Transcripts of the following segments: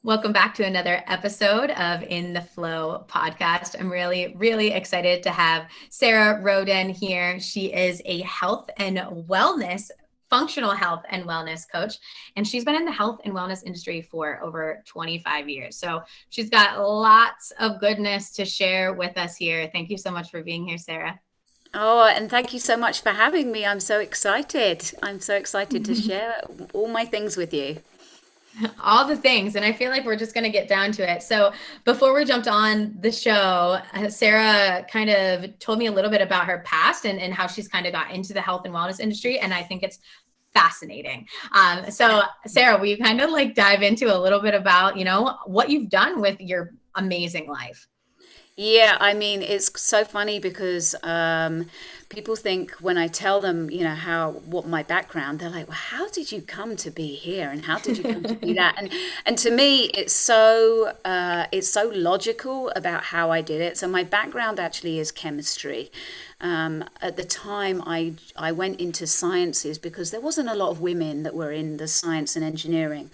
Welcome back to another episode of In the Flo podcast. I'm really, really excited to have Sarah Rhoden here. She is a health and wellness, functional health and wellness coach, and she's been in the health and wellness industry for over 25 years. So she's got lots of goodness to share with us here. Thank you so much for being here, Sarah. Oh, and thank you so much for having me. I'm so excited. I'm so excited to share all my things with you. All the things. And I feel like we're just going to get down to it. So before we jumped on the show, Sarah kind of told me a little bit about her past and how she's kind of got into the health and wellness industry. And I think it's fascinating. So Sarah, will you kind of like dive into a little bit about, what you've done with your amazing life? Yeah, I mean, it's so funny because people think when I tell them, what my background, they're like, "Well, how did you come to be here, and how did you come to be that?" And to me, it's so logical about how I did it. So my background actually is chemistry. At the time, I went into sciences because there wasn't a lot of women that were in the science and engineering,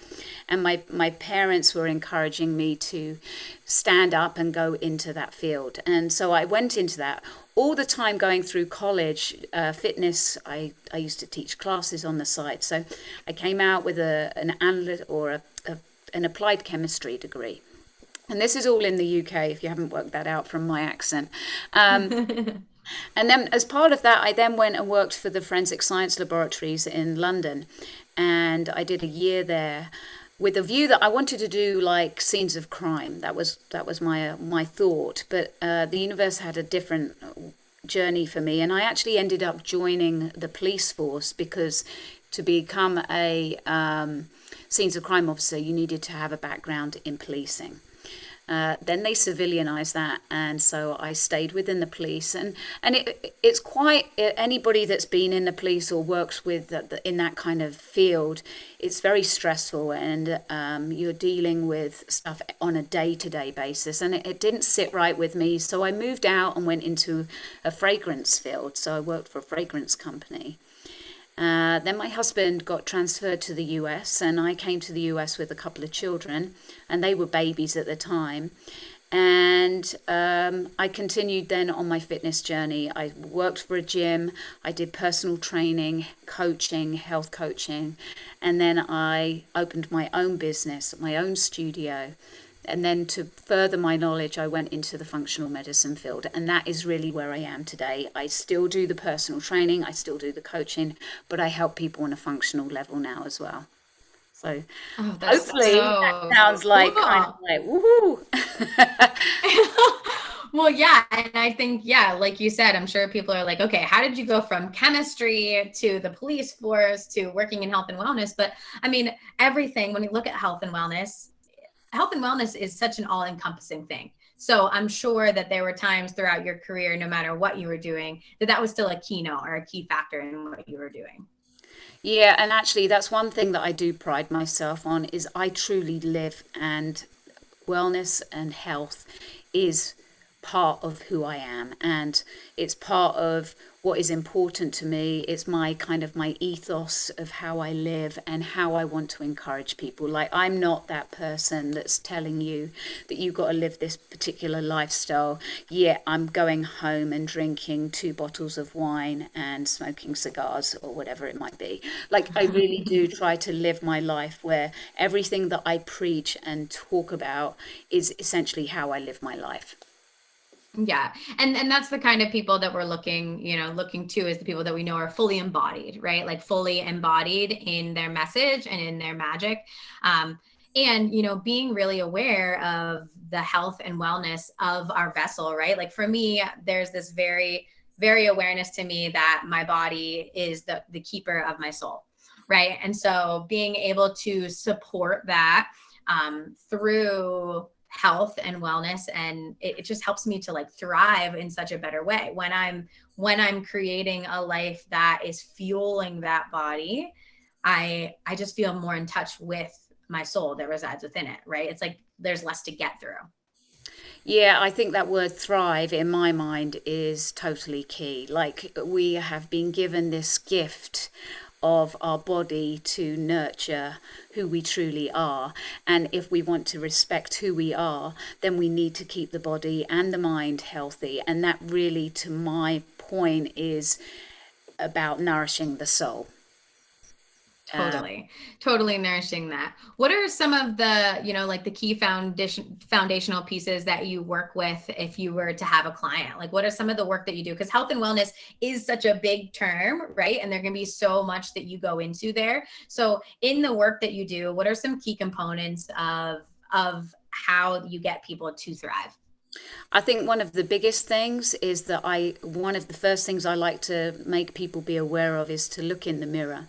and my parents were encouraging me to stand up and go into that field, and so I went into that. All the time going through college, fitness, I used to teach classes on the side. So I came out with an analyst or an applied chemistry degree. And this is all in the UK, if you haven't worked that out from my accent. And then, as part of that, I then went and worked for the Forensic Science Laboratories in London. And I did a year there with a view that I wanted to do like scenes of crime. That was my thought. But the universe had a different journey for me, and I actually ended up joining the police force because to become a scenes of crime officer, you needed to have a background in policing. Then they civilianized that, and so I stayed within the police. And it's quite anybody that's been in the police or works with in that kind of field. It's very stressful, and you're dealing with stuff on a day-to-day basis. And it didn't sit right with me, so I moved out and went into a fragrance field. So I worked for a fragrance company. Then my husband got transferred to the US, and I came to the US with a couple of children, and they were babies at the time. And I continued then on my fitness journey. I worked for a gym, I did personal training, coaching, health coaching, and then I opened my own business, my own studio. And then to further my knowledge, I went into the functional medicine field. And that is really where I am today. I still do the personal training, I still do the coaching, but I help people on a functional level now as well. So Oh, that's hopefully that so sounds like kind cool. of like woohoo. Well, yeah. And I think, yeah, like you said, I'm sure people are like, okay, how did you go from chemistry to the police force to working in health and wellness? But I mean, everything, when you look at health and wellness is such an all encompassing thing. So I'm sure that there were times throughout your career, no matter what you were doing, that was still a keynote or a key factor in what you were doing. Yeah, and actually that's one thing that I do pride myself on is I truly live, and wellness and health is part of who I am, and it's part of what is important to me. It's my kind of my ethos of how I live and how I want to encourage people. Like, I'm not that person that's telling you that you've got to live this particular lifestyle. Yeah, I'm going home and drinking 2 bottles of wine and smoking cigars or whatever it might be. Like, I really do try to live my life where everything that I preach and talk about is essentially how I live my life. Yeah. And that's the kind of people that we're looking to is the people that we know are fully embodied, right? Like fully embodied in their message and in their magic. And being really aware of the health and wellness of our vessel, right? Like for me, there's this very, very awareness to me that my body is the keeper of my soul, right? And so being able to support that through health and wellness, and it just helps me to like thrive in such a better way when I'm creating a life that is fueling that body. I just feel more in touch with my soul that resides within it, right? It's like there's less to get through. Yeah, I think that word thrive in my mind is totally key. Like, we have been given this gift of our body to nurture who we truly are. And if we want to respect who we are, then we need to keep the body and the mind healthy. And that really, to my point, is about nourishing the soul. Totally nourishing that. What are some of the, like the key foundational pieces that you work with if you were to have a client? Like, what are some of the work that you do? Because health and wellness is such a big term, right? And there can be so much that you go into there. So in the work that you do, what are some key components of how you get people to thrive? I think one of the biggest things is that one of the first things I like to make people be aware of is to look in the mirror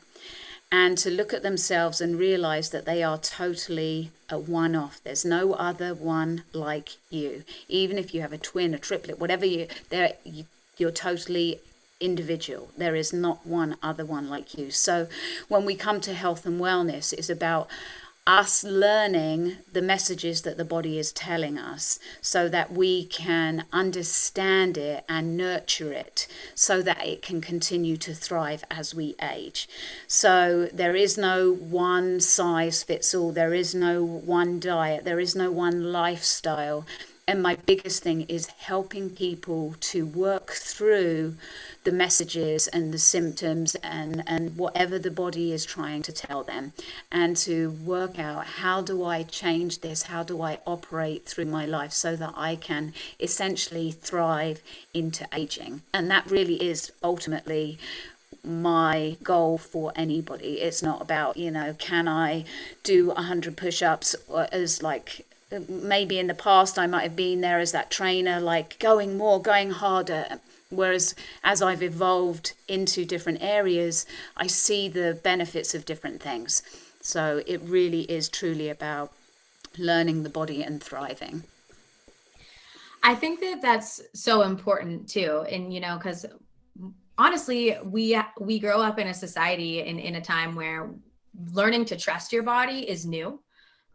and to look at themselves and realize that they are totally a one-off. There's no other one like you. Even if you have a twin, a triplet, whatever you're totally individual. There is not one other one like you. So when we come to health and wellness, it's about us learning the messages that the body is telling us so that we can understand it and nurture it so that it can continue to thrive as we age. So there is no one size fits all. There is no one diet. There is no one lifestyle. And my biggest thing is helping people to work through the messages and the symptoms and whatever the body is trying to tell them, and to work out, how do I change this? How do I operate through my life so that I can essentially thrive into aging? And that really is ultimately my goal for anybody. It's not about, can I do 100 push-ups, or as like maybe in the past I might have been there as that trainer, like going more, going harder. Whereas as I've evolved into different areas, I see the benefits of different things. So it really is truly about learning the body and thriving. I think that that's so important too. And, because honestly, we grow up in a society in a time where learning to trust your body is new.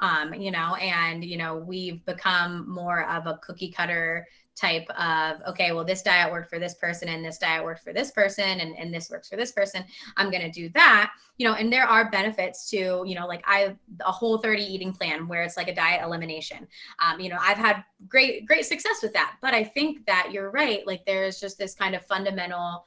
And we've become more of a cookie cutter type of, okay, well, this diet worked for this person and this diet worked for this person and this works for this person. I'm going to do that, and there are benefits to, like a Whole30 eating plan where it's like a diet elimination. I've had great success with that, but I think that you're right. Like there's just this kind of fundamental,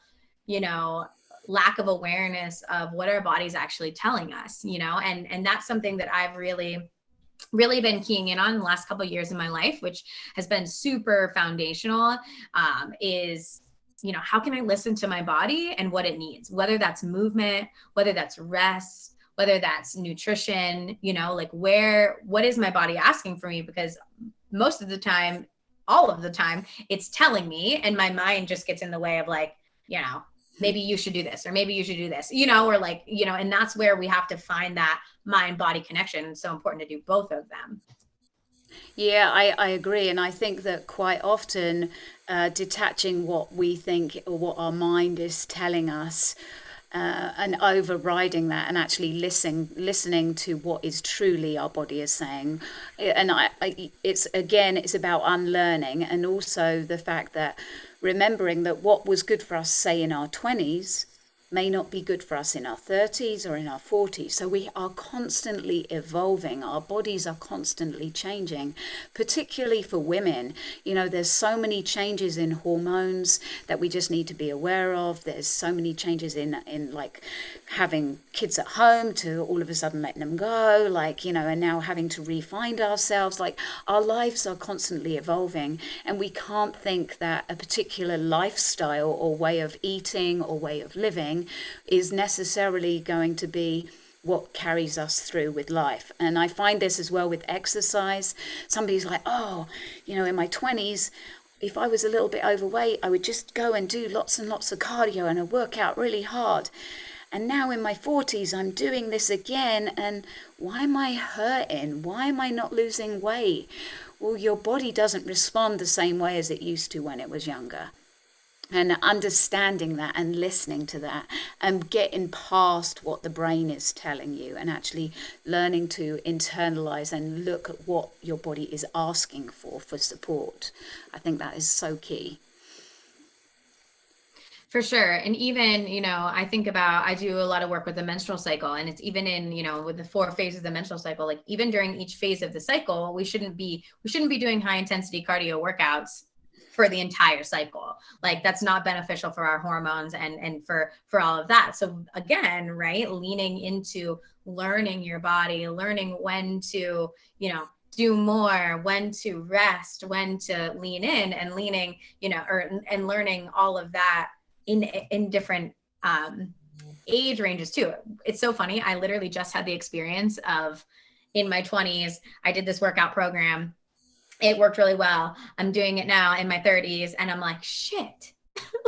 lack of awareness of what our body's actually telling us, and that's something that I've really been keying in on the last couple of years in my life, which has been super foundational, is, how can I listen to my body and what it needs, whether that's movement, whether that's rest, whether that's nutrition, like what is my body asking for me? Because most of the time, all of the time, it's telling me, and my mind just gets in the way of like, maybe you should do this, or maybe you should do this, or like, and that's where we have to find that mind body connection. It's so important to do both of them. Yeah, I agree. And I think that quite often detaching what we think or what our mind is telling us, and overriding that and actually listening to what is truly our body is saying. And it's about unlearning, and also the fact that remembering that what was good for us, say in our 20s, may not be good for us in our 30s or in our 40s. So we are constantly evolving. Our bodies are constantly changing, particularly for women. There's so many changes in hormones that we just need to be aware of. There's so many changes in like having kids at home to all of a sudden letting them go, like, and now having to re-find ourselves. Like our lives are constantly evolving, and we can't think that a particular lifestyle or way of eating or way of living is necessarily going to be what carries us through with life. And I find this as well with exercise. Somebody's like, oh, in my 20s, if I was a little bit overweight, I would just go and do lots and lots of cardio and I work out really hard. And now in my 40s, I'm doing this again. And why am I hurting? Why am I not losing weight? Well, your body doesn't respond the same way as it used to when it was younger. And understanding that and listening to that and getting past what the brain is telling you and actually learning to internalize and look at what your body is asking for support. I think that is so key. For sure. And even, I think about, I do a lot of work with the menstrual cycle, and it's even in, with the 4 phases of the menstrual cycle, like even during each phase of the cycle, we shouldn't be doing high intensity cardio workouts for the entire cycle. Like that's not beneficial for our hormones and for all of that. So again, right, leaning into learning your body, learning when to, do more, when to rest, when to lean in, and leaning, and learning all of that in different age ranges too. It's so funny. I literally just had the experience of, in my 20s, I did this workout program. It worked really well. I'm doing it now in my 30s, and I'm like, shit.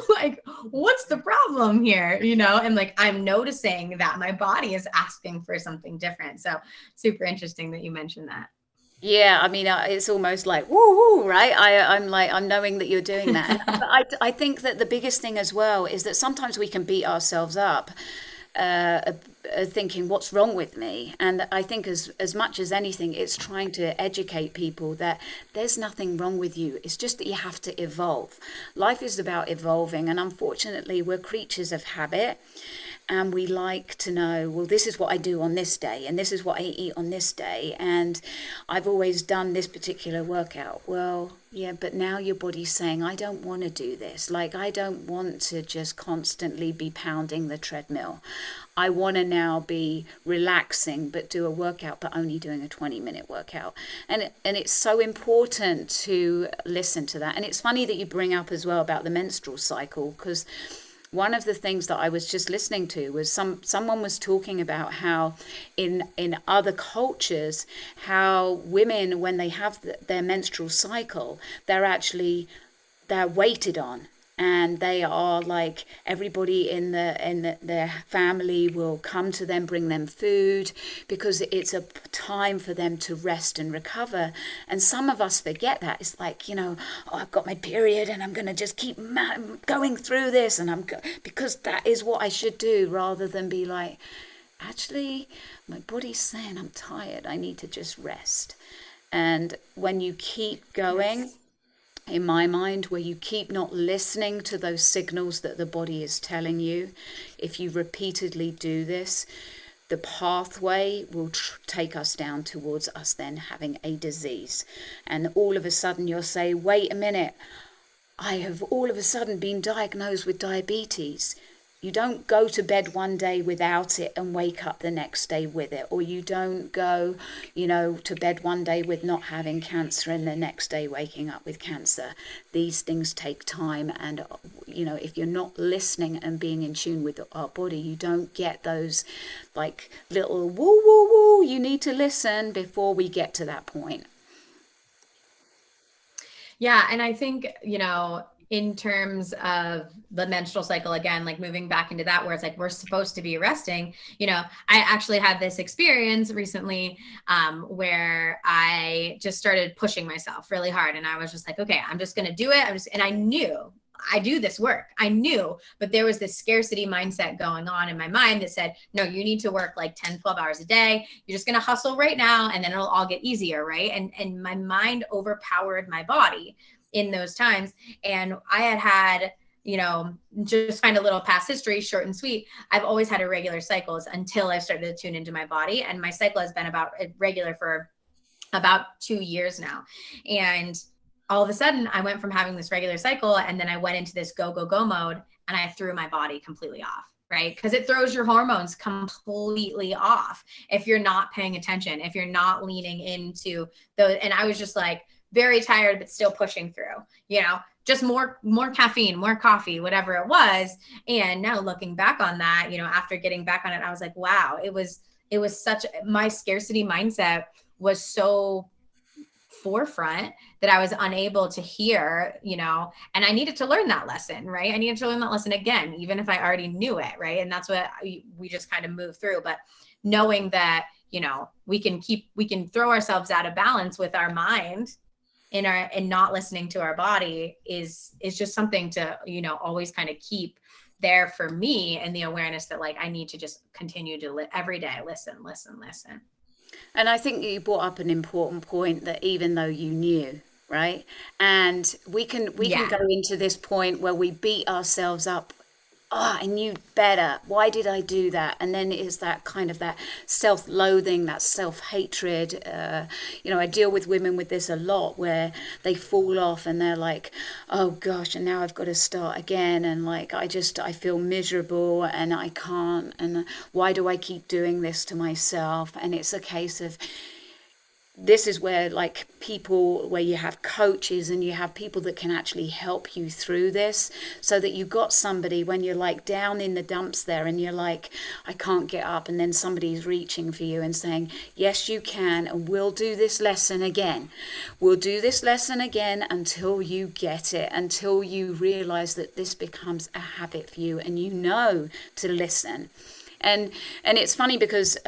Like, what's the problem here? And like, I'm noticing that my body is asking for something different. So super interesting that you mentioned that. Yeah, I mean, it's almost like woo woo, right? I'm like I'm knowing that you're doing that, and but I think that the biggest thing as well is that sometimes we can beat ourselves up, uh, thinking what's wrong with me, and I think as much as anything, it's trying to educate people that there's nothing wrong with you. It's just that you have to evolve. Life is about evolving, and unfortunately, we're creatures of habit. And we like to know, well, this is what I do on this day, and this is what I eat on this day, and I've always done this particular workout. Well, yeah, but now your body's saying, I don't want to do this. Like, I don't want to just constantly be pounding the treadmill. I want to now be relaxing, but do a workout, but only doing a 20-minute workout. And it's so important to listen to that. And it's funny that you bring up as well about the menstrual cycle, because one of the things that I was just listening to was someone was talking about how in other cultures, how women, when they have their menstrual cycle, they're waited on, and they are like, everybody their family will come to them, bring them food, because it's a time for them to rest and recover. And some of us forget that. It's like, oh, I've got my period and I'm going to just keep going through this, and because that is what I should do, rather than be like, actually, my body's saying I'm tired, I need to just rest. And when you keep going, Yes. in my mind, where you keep not listening to those signals that the body is telling you, if you repeatedly do this, the pathway will take us down towards us then having a disease. And all of a sudden you'll say, wait a minute, I have all of a sudden been diagnosed with diabetes. You don't go to bed one day without it and wake up the next day with it. Or you don't go, to bed one day with not having cancer and the next day waking up with cancer. These things take time. And, if you're not listening and being in tune with our body, you don't get those like little woo, woo, woo. You need to listen before we get to that point. Yeah, and I think, in terms of the menstrual cycle, again, like moving back into that, where it's like we're supposed to be resting, I actually had this experience recently, where I just started pushing myself really hard. And I was just like, okay, I'm just going to do it. And I knew I do this work. I knew, but there was this scarcity mindset going on in my mind that said, no, you need to work like 10, 12 hours a day. You're just going to hustle right now, and then it'll all get easier. Right. And my mind overpowered my body in those times. And I had, just find a little past history, short and sweet. I've always had irregular cycles until I started to tune into my body. And my cycle has been about regular for about 2 years now. And all of a sudden I went from having this regular cycle, and then I went into this go, go, go mode, and I threw my body completely off. Right. Because it throws your hormones completely off if you're not paying attention, if you're not leaning into those. And I was just like very tired, but still pushing through, just more caffeine, more coffee, whatever it was. And now looking back on that, after getting back on it, I was like, wow, it was such, my scarcity mindset was so forefront that I was unable to hear, and I needed to learn that lesson, right? I needed to learn that lesson again, even if I already knew it, right? And that's what we just kind of move through. But knowing that, we can throw ourselves out of balance with our mind and not listening to our body is just something to, always kind of keep there for me, and the awareness that like I need to just continue to every day listen, listen, listen. And I think you brought up an important point, that even though you knew, right? And we can Yeah. go into this point where we beat ourselves up oh, I knew better. Why did I do that? And then it is that kind of that self-loathing, that self-hatred. I deal with women with this a lot, where they fall off and they're like, oh gosh, and now I've got to start again. And like, I feel miserable and I can't. And why do I keep doing this to myself? And it's a case of, this is where like people, where you have coaches and you have people that can actually help you through this, so that you got somebody when you're like down in the dumps there and you're like, I can't get up, and then somebody's reaching for you and saying, yes you can, and we'll do this lesson again, until you get it, until you realize that this becomes a habit for you and you know to listen. And it's funny because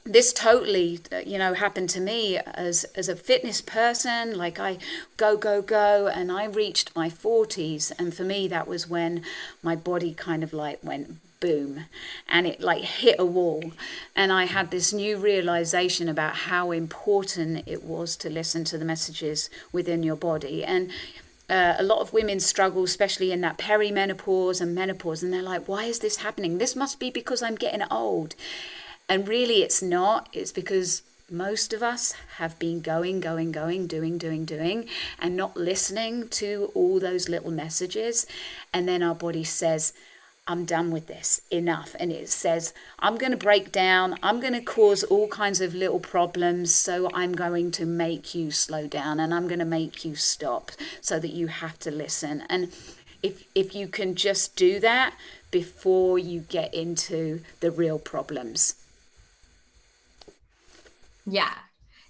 this totally, happened to me as a fitness person. Like, I go, and I reached my 40s, and for me that was when my body kind of like went boom, and it like hit a wall, and I had this new realization about how important it was to listen to the messages within your body. And a lot of women struggle, especially in that perimenopause and menopause, and they're like, why is this happening? This must be because I'm getting old. And really, it's not. It's because most of us have been going, doing, and not listening to all those little messages. And then our body says, I'm done with this, enough. And it says, I'm going to break down. I'm going to cause all kinds of little problems. So I'm going to make you slow down, and I'm going to make you stop, so that you have to listen. And if you can just do that before you get into the real problems. Yeah.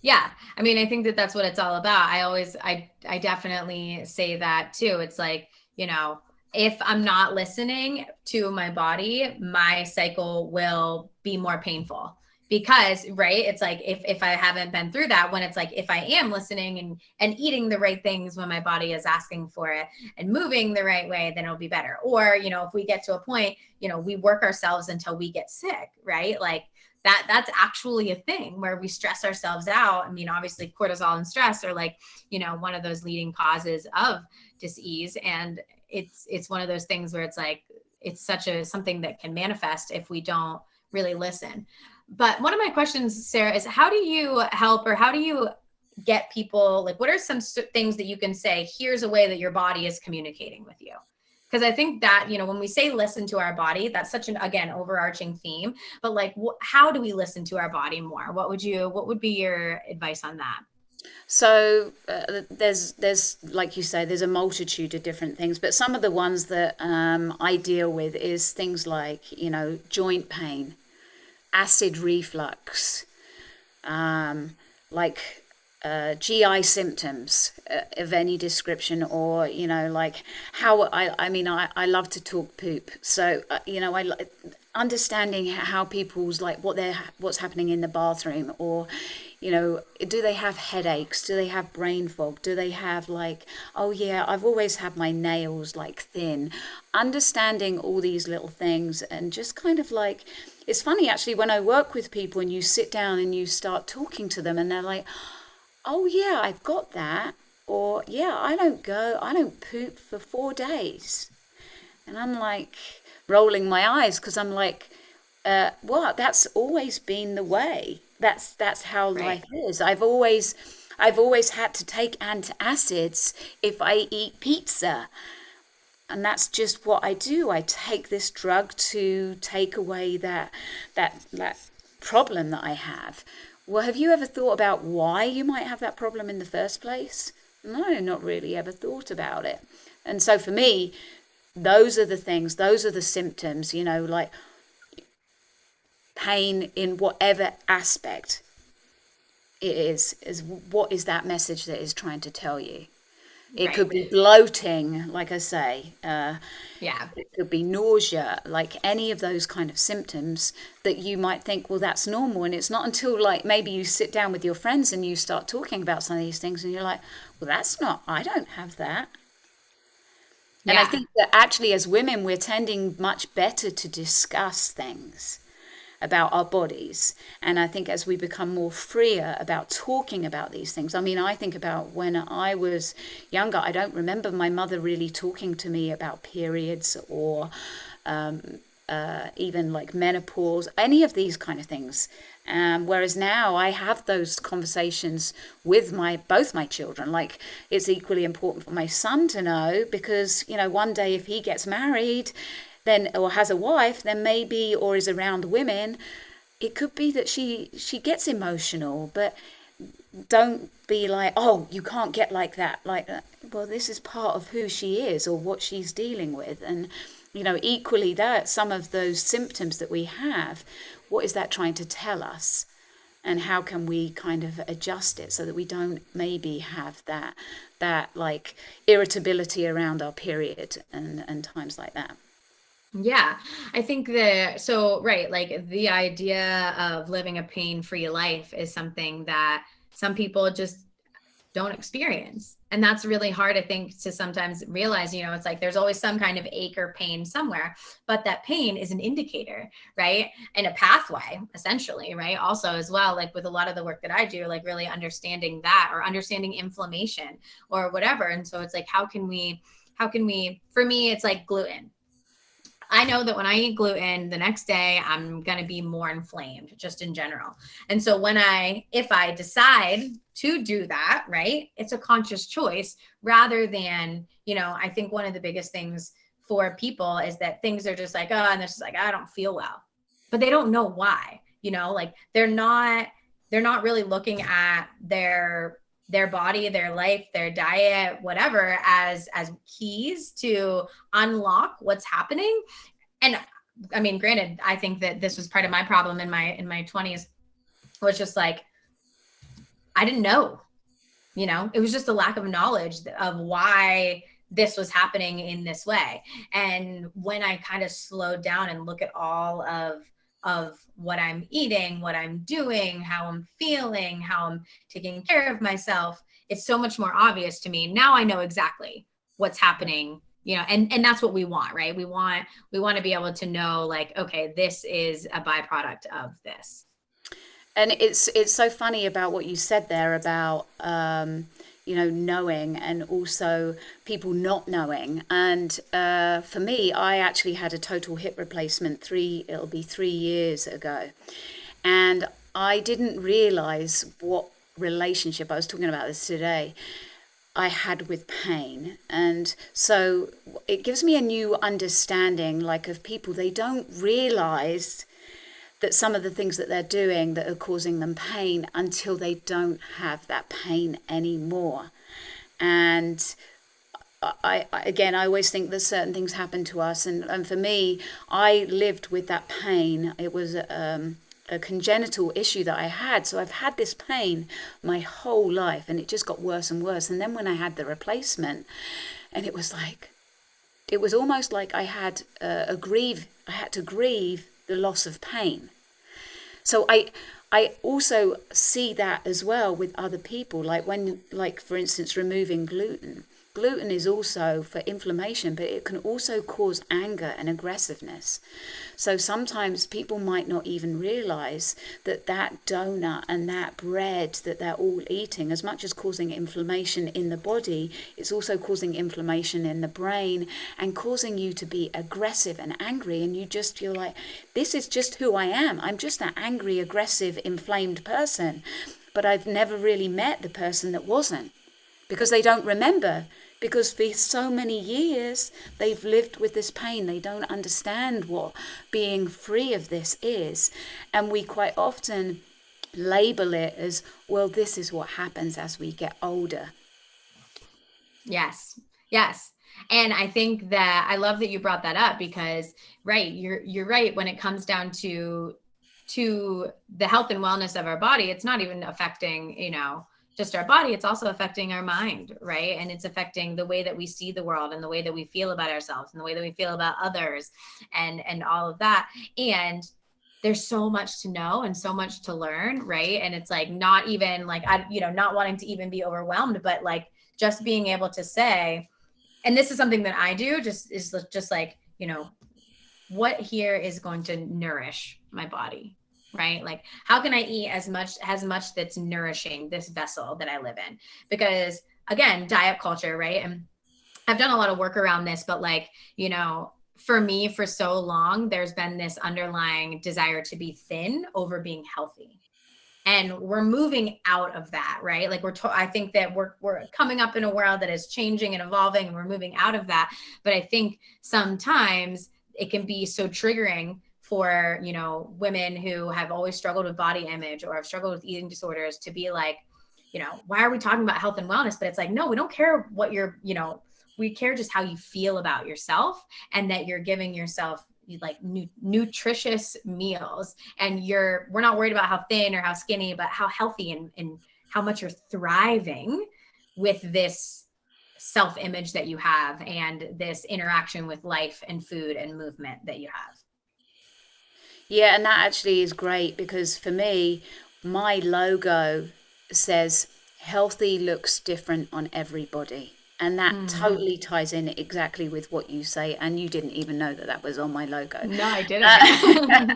Yeah. I mean, I think that that's what it's all about. I definitely say that too. It's like, if I'm not listening to my body, my cycle will be more painful because, right. It's like, if I haven't been through that, when it's like, if I am listening and eating the right things when my body is asking for it and moving the right way, then it'll be better. Or, if we get to a point, we work ourselves until we get sick, right? Like, that's actually a thing where we stress ourselves out. I mean, obviously cortisol and stress are like, one of those leading causes of disease. And it's one of those things where it's like, it's something that can manifest if we don't really listen. But one of my questions, Sarah, is how do you help, or how do you get people, like, what are some things that you can say, here's a way that your body is communicating with you? Because I think that, when we say listen to our body, that's such an, again, overarching theme, but like, how do we listen to our body more? What would be your advice on that? So there's like you say, there's a multitude of different things, but some of the ones that I deal with is things like, joint pain, acid reflux, like GI symptoms of any description, or like how I mean, I love to talk poop, so understanding how people's, like, what's happening in the bathroom, or do they have headaches, do they have brain fog, do they have like, oh yeah, I've always had my nails like thin. Understanding all these little things, and just kind of like, it's funny actually when I work with people and you sit down and you start talking to them and they're like, oh yeah, I've got that. Or yeah, I don't poop for 4 days. And I'm like rolling my eyes, because I'm like, what? That's always been the way. That's how Right. life is. I've always had to take antacids if I eat pizza. And that's just what I do. I take this drug to take away that problem that I have. Well, have you ever thought about why you might have that problem in the first place? No, not really ever thought about it. And so for me, those are the things, those are the symptoms, like pain in whatever aspect it is what is that message that is trying to tell you? It Right. could be bloating, like I say. Yeah. It could be nausea, like any of those kind of symptoms that you might think, well, that's normal. And it's not until like maybe you sit down with your friends and you start talking about some of these things and you're like, well, that's not, I don't have that. And I Yeah. think that actually as women, we're tending much better to discuss things. about our bodies. And I think as we become more freer about talking about these things, I mean, I think about when I was younger, I don't remember my mother really talking to me about periods or even like menopause, any of these kind of things. Whereas now I have those conversations with my both my children. Like it's equally important for my son to know because one day if he gets married, then or has a wife, then maybe or is around women, it could be that she gets emotional, but don't be like, oh, you can't get like that, well, this is part of who she is or what she's dealing with. And equally, that some of those symptoms that we have, what is that trying to tell us, and how can we kind of adjust it so that we don't maybe have that like irritability around our period and times like that. Yeah, I think that so right, like the idea of living a pain-free life is something that some people just don't experience. And that's really hard, I think, to sometimes realize, it's like there's always some kind of ache or pain somewhere, but that pain is an indicator, right? And a pathway, essentially, right? Also, as well, like with a lot of the work that I do, like really understanding that or understanding inflammation or whatever. And so it's like, how can we, for me, it's like gluten. I know that when I eat gluten, the next day I'm going to be more inflamed just in general. And so if I decide to do that, right, it's a conscious choice rather than, I think one of the biggest things for people is that things are just like, oh, and they're just like, I don't feel well, but they don't know why, like they're not really looking at their body, their life, their diet, whatever, as keys to unlock what's happening. And I mean, granted, I think that this was part of my problem in my 20s, was just like I didn't know, it was just a lack of knowledge of why this was happening in this way. And when I kind of slowed down and look at all of what I'm eating, what I'm doing, how I'm feeling, how I'm taking care of myself, it's so much more obvious to me. Now I know exactly what's happening, and that's what we want, right? We want to be able to know, like, okay, this is a byproduct of this. And it's so funny about what you said there about knowing and also people not knowing. And for me, I actually had a total hip replacement it'll be 3 years ago, and I didn't realize what relationship, I was talking about this today, I had with pain. And so it gives me a new understanding, like, of people. They don't realize that some of the things that they're doing that are causing them pain until they don't have that pain anymore. And I always think that certain things happen to us. And for me, I lived with that pain. It was a congenital issue that I had. So I've had this pain my whole life, and it just got worse and worse. And then when I had the replacement, and it was almost like I had I had to grieve the loss of pain. So I also see that as well with other people, like for instance, removing gluten. Gluten is also for inflammation, but it can also cause anger and aggressiveness. So sometimes people might not even realize that that donut and that bread that they're all eating, as much as causing inflammation in the body, it's also causing inflammation in the brain and causing you to be aggressive and angry. And you just feel like, this is just who I am. I'm just that angry, aggressive, inflamed person. But I've never really met the person that wasn't, because they don't remember. Because for so many years they've lived with this pain. They don't understand what being free of this is. And we quite often label it as, well, this is what happens as we get older. Yes. Yes. And I think that I love that you brought that up because, right, you're right. When it comes down to the health and wellness of our body, it's not even affecting, just our body. It's also affecting our mind, right? And it's affecting the way that we see the world and the way that we feel about ourselves and the way that we feel about others and all of that. And there's so much to know and so much to learn, right? And it's like not even like not wanting to even be overwhelmed, but like just being able to say, and this is something that I do, just like, what here is going to nourish my body, right? Like, how can I eat as much that's nourishing this vessel that I live in? Because again, diet culture, right? And I've done a lot of work around this, but like, for me, for so long, there's been this underlying desire to be thin over being healthy. And we're moving out of that, right? Like I think that we're coming up in a world that is changing and evolving, and we're moving out of that. But I think sometimes it can be so triggering for, women who have always struggled with body image or have struggled with eating disorders to be like, why are we talking about health and wellness? But it's like, no, we don't care what we care just how you feel about yourself, and that you're giving yourself like nutritious meals, and we're not worried about how thin or how skinny, but how healthy and how much you're thriving with this self-image that you have, and this interaction with life and food and movement that you have. Yeah, and that actually is great because for me, my logo says healthy looks different on everybody. And that Mm. totally ties in exactly with what you say. And you didn't even know that that was on my logo. No, I didn't. Uh, Yeah.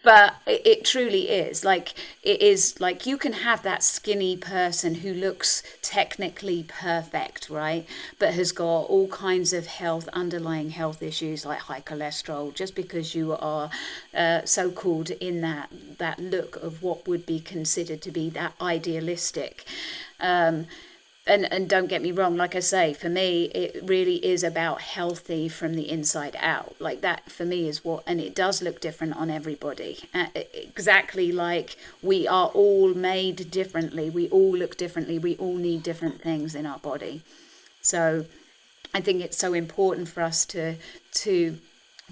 but it truly is like, it is like you can have that skinny person who looks technically perfect, right, but has got all kinds of underlying health issues like high cholesterol, just because you are so called in that look of what would be considered to be that idealistic. um, and don't get me wrong, like I say, for me it really is about healthy from the inside out. Like that for me is what, and it does look different on everybody, exactly like we are all made differently, we all look differently, we all need different things in our body. So I think it's so important for us to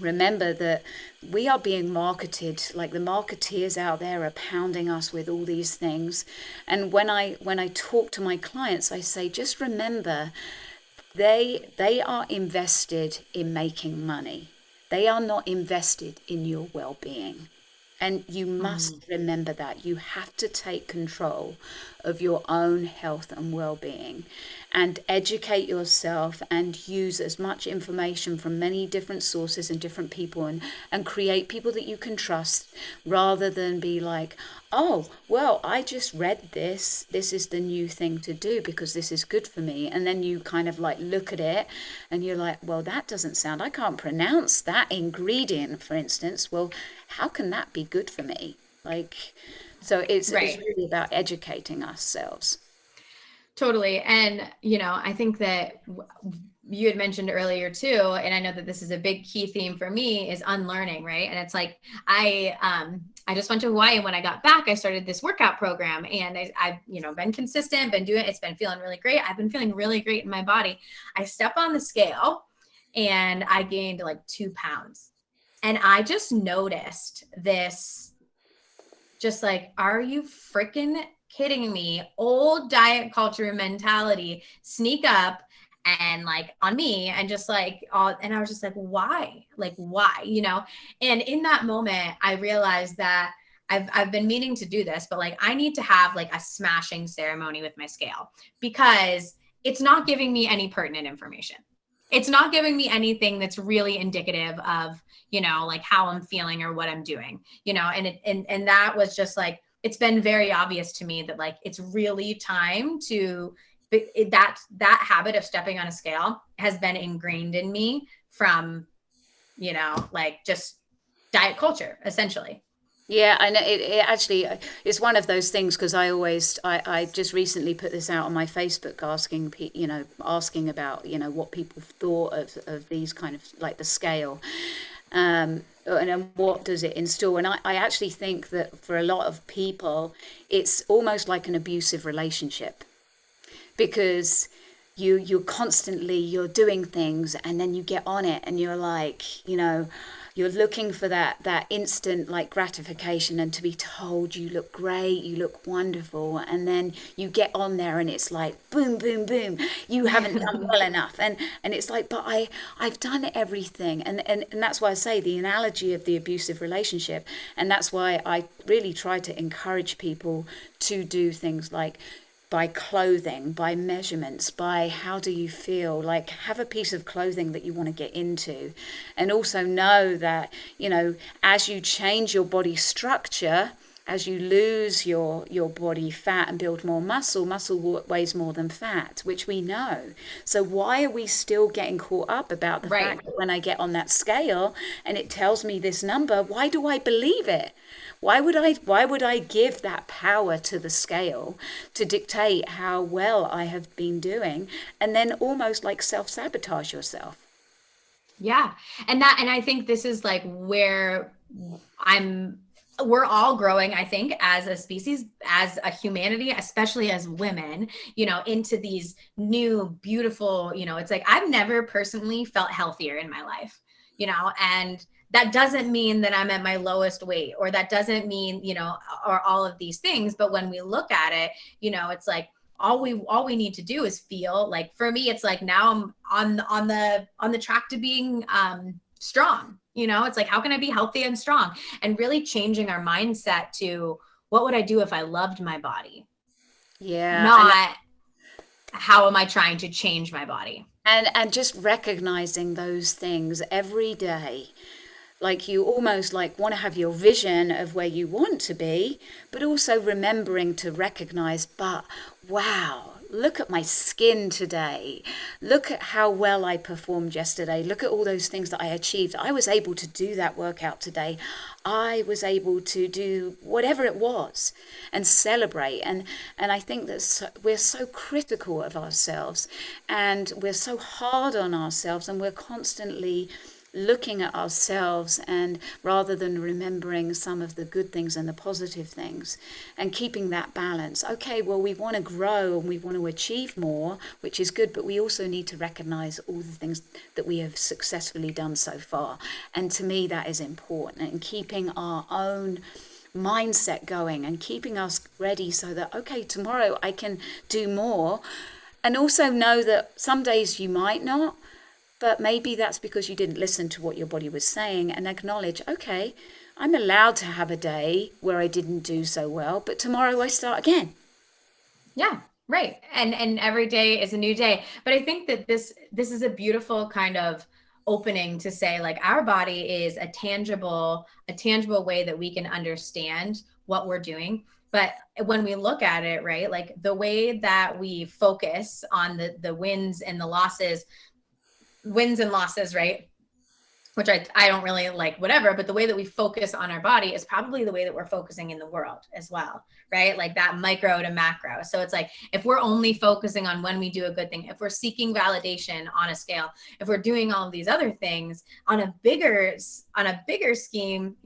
remember that we are being marketed, like the marketeers out there are pounding us with all these things. And when I talk to my clients, I say, just remember, they are invested in making money. They are not invested in your well-being. And you must Mm. remember that you have to take control of your own health and well-being, and educate yourself and use as much information from many different sources and different people, and create people that you can trust, rather than be like, oh, well, I just read this. This is the new thing to do because this is good for me. And then you kind of like look at it and you're like, well, that doesn't sound, I can't pronounce that ingredient, for instance. Well, how can that be good for me? Like, so it's Right. really about educating ourselves. Totally. And, I think that you had mentioned earlier too, and I know that this is a big key theme for me, is unlearning, right? And it's like, I just went to Hawaii, and when I got back, I started this workout program, and I've, been consistent, been doing it. It's been feeling really great. I've been feeling really great in my body. I step on the scale and I gained like 2 pounds. And I just noticed this, just like, are you freaking kidding me? Old diet culture mentality sneak up and like on me, and just like all, and I was just like, why? Like, why? And in that moment, I realized that I've been meaning to do this, but like I need to have like a smashing ceremony with my scale, because it's not giving me any pertinent information. It's not giving me anything that's really indicative of, like how I'm feeling or what I'm doing, and that was just like, it's been very obvious to me that like it's really time to, that habit of stepping on a scale has been ingrained in me from, like just diet culture essentially. Yeah, I know it actually is one of those things, because I just recently put this out on my Facebook, asking asking about what people thought of these kind of like the scale, and then what does it instill. And I actually think that for a lot of people it's almost like an abusive relationship, because you're doing things, and then you get on it and you're like, you're looking for that instant like gratification, and to be told you look great, you look wonderful, and then you get on there and it's like boom boom boom, you haven't done well enough. And it's like, but I've done everything. And that's why I say the analogy of the abusive relationship. And that's why I really try to encourage people to do things like by clothing, by measurements, by how do you feel. Like, have a piece of clothing that you want to get into. And also know that, as you change your body structure, as you lose your body fat and build more muscle, weighs more than fat, which we know. So why are we still getting caught up about the Right. fact that when I get on that scale and it tells me this number, why do I believe it? Why would I give that power to the scale to dictate how well I have been doing, and then almost like self-sabotage yourself? Yeah. And I think this is like where I'm we're all growing, I think, as a species, as a humanity, especially as women, into these new beautiful, it's like I've never personally felt healthier in my life, and that doesn't mean that I'm at my lowest weight, or that doesn't mean, or all of these things. But when we look at it, it's like all we need to do is feel like, for me, it's like now I'm on the track to being strong. It's like, how can I be healthy and strong? And really changing our mindset to, what would I do if I loved my body? Yeah, Not, how am I trying to change my body? and just recognizing those things every day. Like, you almost like want to have your vision of where you want to be, but also remembering to recognize, but wow, look at my skin today. Look at how well I performed yesterday. Look at all those things that I achieved. I was able to do that workout today. I was able to do whatever it was, and celebrate. And I think that we're so critical of ourselves, and we're so hard on ourselves, and we're constantly looking at ourselves, and rather than remembering some of the good things and the positive things, and keeping that balance. Okay, well, we want to grow and we want to achieve more, which is good, but we also need to recognize all the things that we have successfully done so far. And to me, that is important, and keeping our own mindset going and keeping us ready, so that, okay, tomorrow I can do more. And also know that some days you might not, but maybe that's because you didn't listen to what your body was saying, and acknowledge, okay, I'm allowed to have a day where I didn't do so well, but tomorrow I start again. Yeah, right. And every day is a new day. But I think that this is a beautiful kind of opening to say, like, our body is a tangible way that we can understand what we're doing. But when we look at it, right, like the way that we focus on the wins and losses, right? Which I don't really like, whatever, but the way that we focus on our body is probably the way that we're focusing in the world as well, right? Like that micro to macro. So it's like, if we're only focusing on when we do a good thing, if we're seeking validation on a scale, if we're doing all of these other things on a bigger scheme,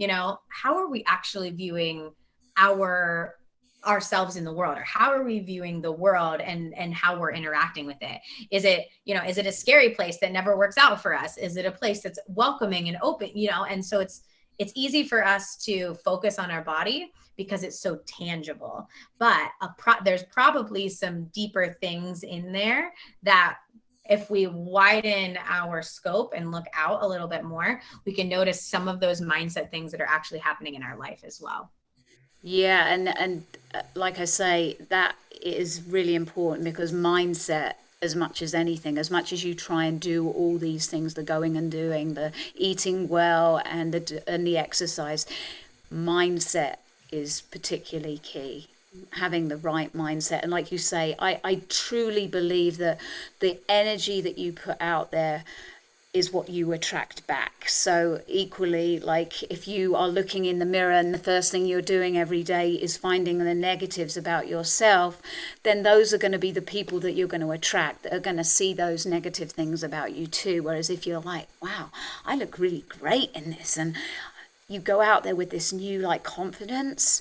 how are we actually viewing our ourselves in the world, or how are we viewing the world, and how we're interacting with it? Is it a scary place that never works out for us? Is it a place that's welcoming and open? And so it's easy for us to focus on our body because it's so tangible, but there's probably some deeper things in there that, if we widen our scope and look out a little bit more, we can notice some of those mindset things that are actually happening in our life as well. Yeah, and like I say, that is really important, because mindset, as much as anything, as much as you try and do all these things, the going and doing, the eating well, and the exercise, mindset is particularly key. Having the right mindset. And like you say, I truly believe that the energy that you put out there is what you attract back. So equally, like, if you are looking in the mirror and the first thing you're doing every day is finding the negatives about yourself, then those are going to be the people that you're going to attract, that are going to see those negative things about you too. Whereas if you're like, wow, I look really great in this, and you go out there with this new like confidence,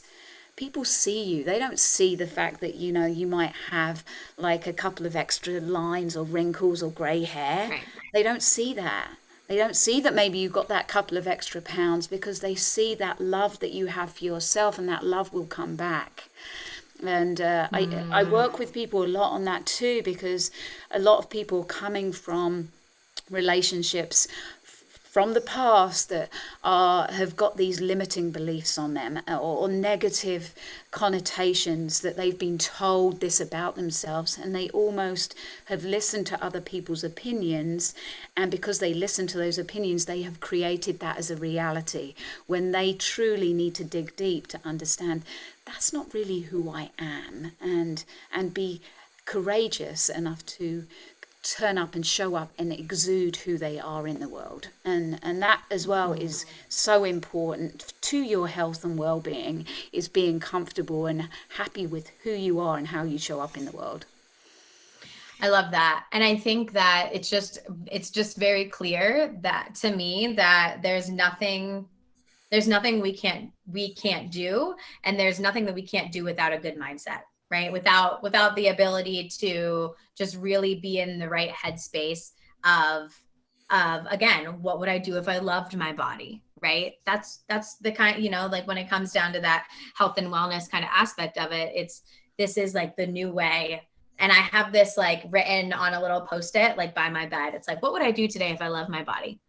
people see you. They don't see the fact that, you might have like a couple of extra lines or wrinkles or grey hair. Right. They don't see that. They don't see that maybe you've got that couple of extra pounds, because they see that love that you have for yourself, and that love will come back. And I work with people a lot on that too, because a lot of people coming from relationships from the past that have got these limiting beliefs on them, or negative connotations, that they've been told this about themselves, and they almost have listened to other people's opinions, and because they listen to those opinions, they have created that as a reality, when they truly need to dig deep to understand that's not really who I am, and be courageous enough to turn up and show up and exude who they are in the world. And that as well is so important to your health and well-being, is being comfortable and happy with who you are and how you show up in the world. I love that. And I think that it's just very clear that to me that there's nothing we can't do, and there's nothing that we can't do without a good mindset, right? Without the ability to just really be in the right headspace of again, what would I do if I loved my body, right? That's the kind, like when it comes down to that health and wellness kind of aspect of it, this is like the new way. And I have this like written on a little post-it like by my bed. It's like, what would I do today if I loved my body?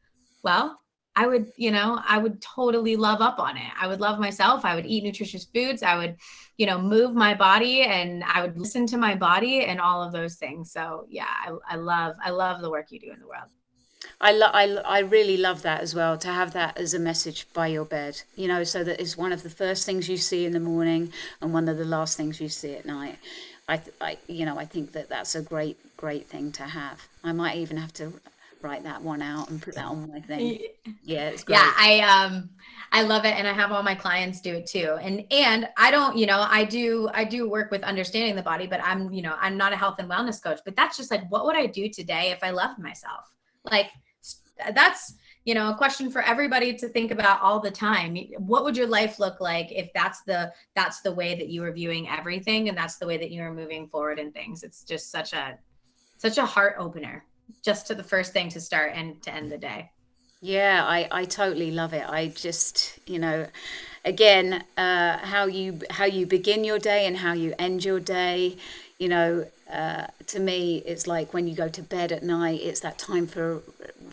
Well, I would totally love up on it. I would love myself. I would eat nutritious foods. I would, move my body, and I would listen to my body and all of those things. So yeah, I love the work you do in the world. I really love that as well, to have that as a message by your bed, so that it's one of the first things you see in the morning and one of the last things you see at night. I think that that's a great thing to have. I might even have to write that one out and put that on my thing. Yeah, it's Yeah, great. I love it, and I have all my clients do it too. And I don't, I do work with understanding the body, but I'm not a health and wellness coach. But that's just like, what would I do today if I loved myself? Like that's a question for everybody to think about all the time. What would your life look like if that's the way that you were viewing everything, and that's the way that you were moving forward in things? It's just such a heart opener, just to the first thing to start and to end the day. Yeah, I totally love it. I just, again, how you begin your day and how you end your day, to me, it's like when you go to bed at night, it's that time for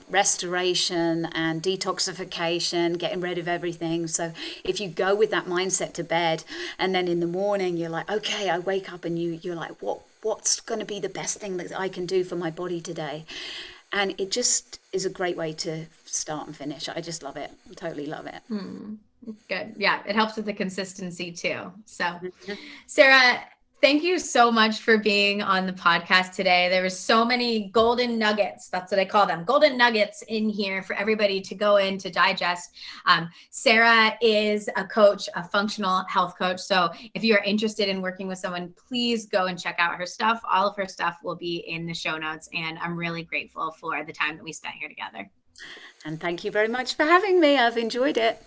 restoration and detoxification, getting rid of everything. So if you go with that mindset to bed, and then in the morning you're like, okay, I wake up, and you're like, what's going to be the best thing that I can do for my body today? And it just is a great way to start and finish. I just love it. Totally love it. Good. Yeah, it helps with the consistency too. So, Sarah, thank you so much for being on the podcast today. There was so many golden nuggets. That's what I call them. Golden nuggets in here for everybody to go in to digest. Sarah is a coach, a functional health coach. So if you are interested in working with someone, please go and check out her stuff. All of her stuff will be in the show notes. And I'm really grateful for the time that we spent here together. And thank you very much for having me. I've enjoyed it.